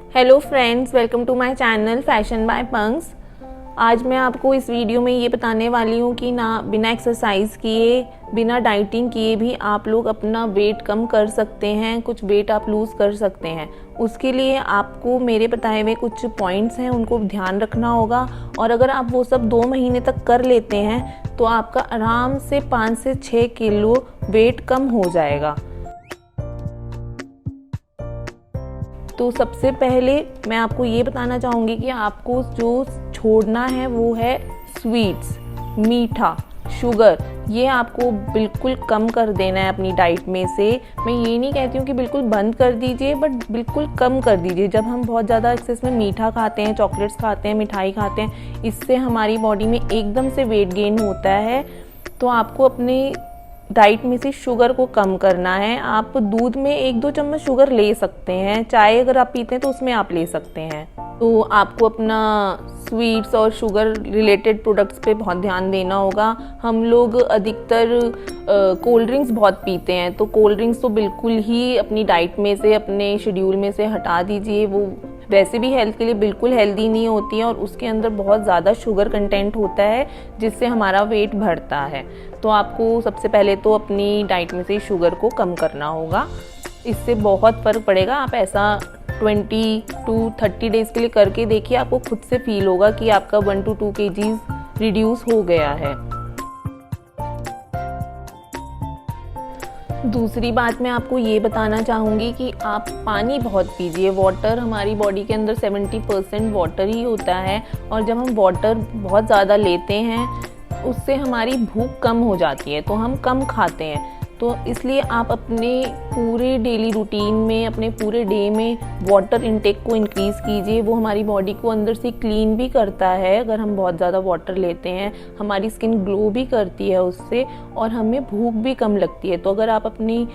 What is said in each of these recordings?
Hello friends, welcome to my channel fashion by punks. आज मैं आपको इस वीडियो में ये बताने वाली हूँ कि ना बिना एक्सरसाइज किए, बिना डाइटिंग किए भी आप लोग अपना वेट कम कर सकते हैं, कुछ वेट आप लूज़ कर सकते हैं। उसके लिए आपको मेरे बताए हुए कुछ पॉइंट्स हैं, उनको ध्यान रखना होगा। और अगर आप वो सब 2 महीने तक कर लेते हैं तो आपका आराम से 5 से 6 किलो वेट कम हो जाएगा। तो सबसे पहले मैं आपको ये बताना चाहूँगी कि आपको जो छोड़ना है वो है स्वीट्स, मीठा, शुगर। ये आपको बिल्कुल कम कर देना है अपनी डाइट में से। मैं ये नहीं कहती हूँ कि बिल्कुल बंद कर दीजिए, बट बिल्कुल कम कर दीजिए। जब हम बहुत ज़्यादा एक्सेस में मीठा खाते हैं, चॉकलेट्स खाते हैं, मिठाई खाते हैं, इससे हमारी बॉडी में एकदम से वेट गेन होता है। तो आपको अपनी डाइट में से शुगर को कम करना है। आप दूध में 1-2 चम्मच शुगर ले सकते हैं, चाय अगर आप पीते हैं तो उसमें आप ले सकते हैं। तो आपको अपना स्वीट्स और शुगर रिलेटेड प्रोडक्ट्स पे बहुत ध्यान देना होगा। हम लोग अधिकतर कोल्ड ड्रिंक्स बहुत पीते हैं, तो कोल्ड ड्रिंक्स तो बिल्कुल ही अपनी डाइट में से, अपने शेड्यूल में से हटा दीजिए। वो वैसे भी हेल्थ के लिए बिल्कुल हेल्दी नहीं होती है और उसके अंदर बहुत ज़्यादा शुगर कंटेंट होता है, जिससे हमारा वेट बढ़ता है। तो आपको सबसे पहले तो अपनी डाइट में से शुगर को कम करना होगा। इससे बहुत फ़र्क पड़ेगा। आप ऐसा 20 to 30 डेज़ के लिए करके देखिए, आपको खुद से फील होगा कि आपका 1 to 2 kgs रिड्यूस हो गया है। दूसरी बात मैं आपको ये बताना चाहूँगी कि आप पानी बहुत पीजिए। वाटर, हमारी बॉडी के अंदर 70% वाटर ही होता है, और जब हम वाटर बहुत ज़्यादा लेते हैं उससे हमारी भूख कम हो जाती है, तो हम कम खाते हैं। तो इसलिए आप अपने पूरे डेली रूटीन में, अपने पूरे डे में वाटर इनटेक को इंक्रीज़ कीजिए। वो हमारी बॉडी को अंदर से क्लीन भी करता है। अगर हम बहुत ज़्यादा वाटर लेते हैं, हमारी स्किन ग्लो भी करती है उससे, और हमें भूख भी कम लगती है। तो अगर आप अपनी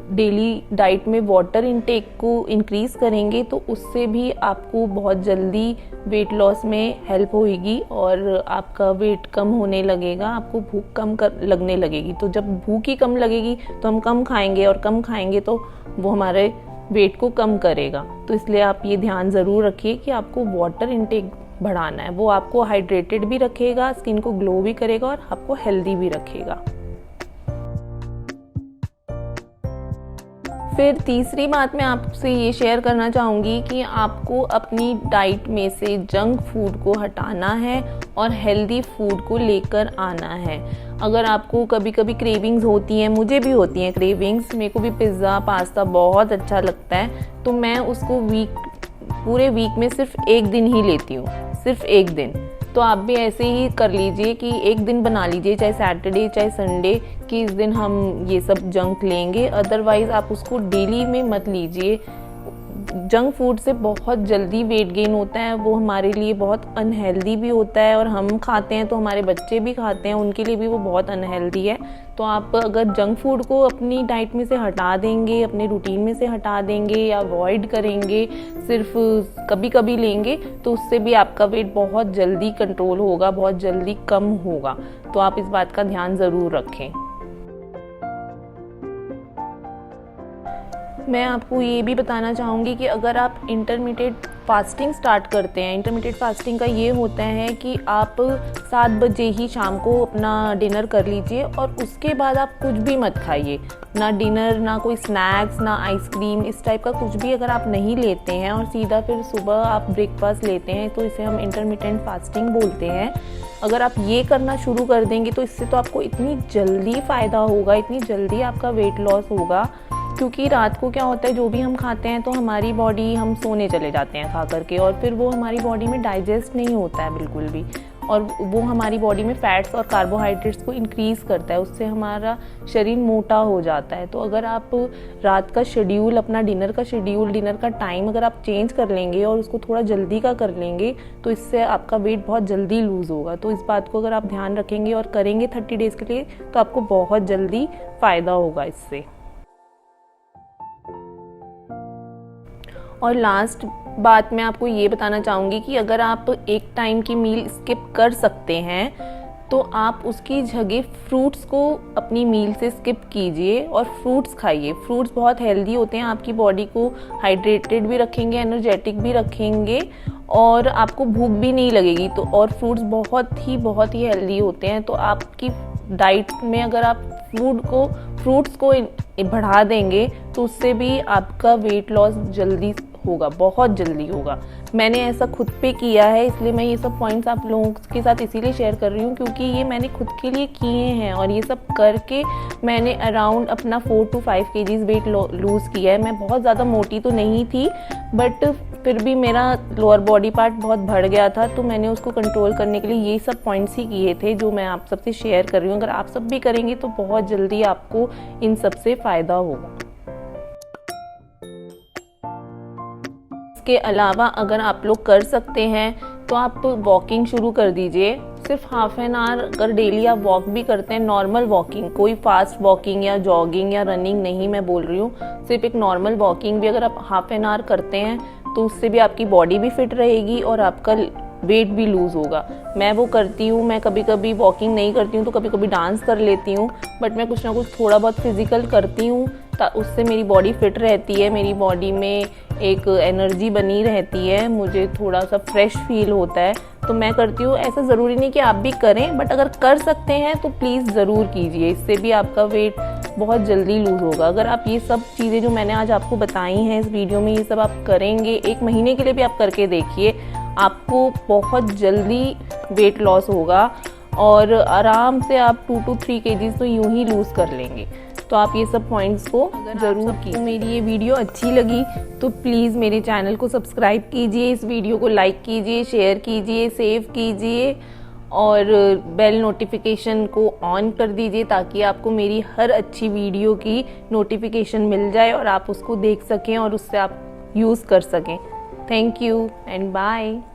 डेली डाइट में वाटर इनटेक को इंक्रीज़ करेंगे तो उससे भी आपको बहुत जल्दी वेट लॉस में हेल्प होगी और आपका वेट कम होने लगेगा, आपको भूख कम लगने लगेगी। तो जब भूख ही कम लगेगी तो हम कम खाएंगे, और कम खाएंगे तो वो हमारे वेट को कम करेगा। तो इसलिए आप ये ध्यान ज़रूर रखिए कि आपको वाटर इनटेक बढ़ाना है। वो आपको हाइड्रेटेड भी रखेगा, स्किन को ग्लो भी करेगा और आपको हेल्दी भी रखेगा। फिर तीसरी बात मैं आपसे ये शेयर करना चाहूँगी कि आपको अपनी डाइट में से जंक फूड को हटाना है और हेल्दी फूड को लेकर आना है। अगर आपको कभी कभी क्रेविंग्स होती हैं, मुझे भी होती हैं क्रेविंग्स, मेरे को भी पिज़्ज़ा, पास्ता बहुत अच्छा लगता है, तो मैं उसको पूरे वीक में सिर्फ 1 दिन ही लेती हूँ, सिर्फ 1 दिन। तो आप भी ऐसे ही कर लीजिए कि 1 दिन बना लीजिए, चाहे सैटरडे चाहे संडे, कि इस दिन हम ये सब जंक लेंगे। अदरवाइज़ आप उसको डेली में मत लीजिए। जंक फूड से बहुत जल्दी वेट गेन होता है, वो हमारे लिए बहुत अनहेल्दी भी होता है, और हम खाते हैं तो हमारे बच्चे भी खाते हैं, उनके लिए भी वो बहुत अनहेल्दी है। तो आप अगर जंक फूड को अपनी डाइट में से हटा देंगे, अपने रूटीन में से हटा देंगे या अवॉइड करेंगे, सिर्फ कभी कभी लेंगे, तो उससे भी आपका वेट बहुत जल्दी कंट्रोल होगा, बहुत जल्दी कम होगा। तो आप इस बात का ध्यान ज़रूर रखें। मैं आपको ये भी बताना चाहूँगी कि अगर आप इंटरमिटेट फास्टिंग स्टार्ट करते हैं, इंटरमिटेट फास्टिंग का ये होता है कि आप 7 बजे ही शाम को अपना डिनर कर लीजिए, और उसके बाद आप कुछ भी मत खाइए, ना डिनर, ना कोई स्नैक्स, ना आइसक्रीम, इस टाइप का कुछ भी अगर आप नहीं लेते हैं, और सीधा फिर सुबह आप ब्रेकफास्ट लेते हैं, तो इसे हम इंटरमिटेंट फास्टिंग बोलते हैं। अगर आप ये करना शुरू कर देंगे तो इससे तो आपको इतनी जल्दी फ़ायदा होगा, इतनी जल्दी आपका वेट लॉस होगा। क्योंकि रात को क्या होता है, जो भी हम खाते हैं तो हमारी बॉडी, हम सोने चले जाते हैं खा करके, और फिर वो हमारी बॉडी में डाइजेस्ट नहीं होता है बिल्कुल भी, और वो हमारी बॉडी में फैट्स और कार्बोहाइड्रेट्स को इंक्रीज़ करता है, उससे हमारा शरीर मोटा हो जाता है। तो अगर आप रात का शेड्यूल, अपना डिनर का शेड्यूल, डिनर का टाइम अगर आप चेंज कर लेंगे और उसको थोड़ा जल्दी का कर लेंगे, तो इससे आपका वेट बहुत जल्दी लूज़ होगा। तो इस बात को अगर आप ध्यान रखेंगे और करेंगे 30 डेज़ के लिए, तो आपको बहुत जल्दी फ़ायदा होगा इससे। और लास्ट बात मैं आपको ये बताना चाहूँगी कि अगर आप एक टाइम की मील स्किप कर सकते हैं तो आप उसकी जगह फ्रूट्स को अपनी मील से स्किप कीजिए और फ्रूट्स खाइए। फ्रूट्स बहुत हेल्दी होते हैं, आपकी बॉडी को हाइड्रेटेड भी रखेंगे, एनर्जेटिक भी रखेंगे और आपको भूख भी नहीं लगेगी। तो और फ्रूट्स बहुत ही हेल्दी होते हैं। तो आपकी डाइट में अगर आप फ्रूट्स को बढ़ा देंगे तो उससे भी आपका वेट लॉस जल्दी होगा, बहुत जल्दी होगा। मैंने ऐसा खुद पे किया है, इसलिए मैं ये सब पॉइंट्स आप लोगों के साथ इसीलिए शेयर कर रही हूँ क्योंकि ये मैंने खुद के लिए किए हैं और ये सब करके मैंने अराउंड अपना 4 to 5 kgs वेट लूज़ किया है। मैं बहुत ज़्यादा मोटी तो नहीं थी, बट फिर भी मेरा लोअर बॉडी पार्ट बहुत बढ़ गया था, तो मैंने उसको कंट्रोल करने के लिए ये सब पॉइंट्स ही किए थे जो मैं आप सबसे शेयर कर रही हूँ। अगर आप सब भी करेंगे तो बहुत जल्दी आपको इन सब से फ़ायदा होगा। इसके अलावा अगर आप लोग कर सकते हैं तो आप वॉकिंग शुरू कर दीजिए। सिर्फ हाफ एन आवर अगर डेली आप वॉक भी करते हैं, नॉर्मल वॉकिंग, कोई फास्ट वॉकिंग या जॉगिंग या रनिंग नहीं मैं बोल रही हूँ, सिर्फ एक नॉर्मल वॉकिंग भी अगर आप हाफ एन आवर करते हैं तो उससे भी आपकी बॉडी भी फिट रहेगी और आपका वेट भी लूज़ होगा। मैं वो करती हूँ, मैं कभी कभी वॉकिंग नहीं करती हूँ तो कभी कभी डांस कर लेती हूँ, बट मैं कुछ ना कुछ थोड़ा बहुत फिजिकल करती हूँ, उससे मेरी बॉडी फिट रहती है, मेरी बॉडी में एक एनर्जी बनी रहती है, मुझे थोड़ा सा फ्रेश फील होता है, तो मैं करती हूँ। ऐसा ज़रूरी नहीं कि आप भी करें, बट अगर कर सकते हैं तो प्लीज़ ज़रूर कीजिए, इससे भी आपका वेट बहुत जल्दी लूज़ होगा। अगर आप ये सब चीज़ें जो मैंने आज आपको बताई हैं इस वीडियो में, ये सब आप करेंगे, 1 महीने के लिए भी आप करके देखिए, आपको बहुत जल्दी वेट लॉस होगा और आराम से आप 2 to 3 kgs तो यूं ही लूज़ कर लेंगे। तो आप ये सब पॉइंट्स को ज़रूर कीजिए। मेरी ये वीडियो अच्छी लगी तो प्लीज़ मेरे चैनल को सब्सक्राइब कीजिए, इस वीडियो को लाइक कीजिए, शेयर कीजिए, सेव कीजिए और बेल नोटिफिकेशन को ऑन कर दीजिए ताकि आपको मेरी हर अच्छी वीडियो की नोटिफिकेशन मिल जाए और आप उसको देख सकें और उससे आप यूज़ कर सकें। Thank you and bye.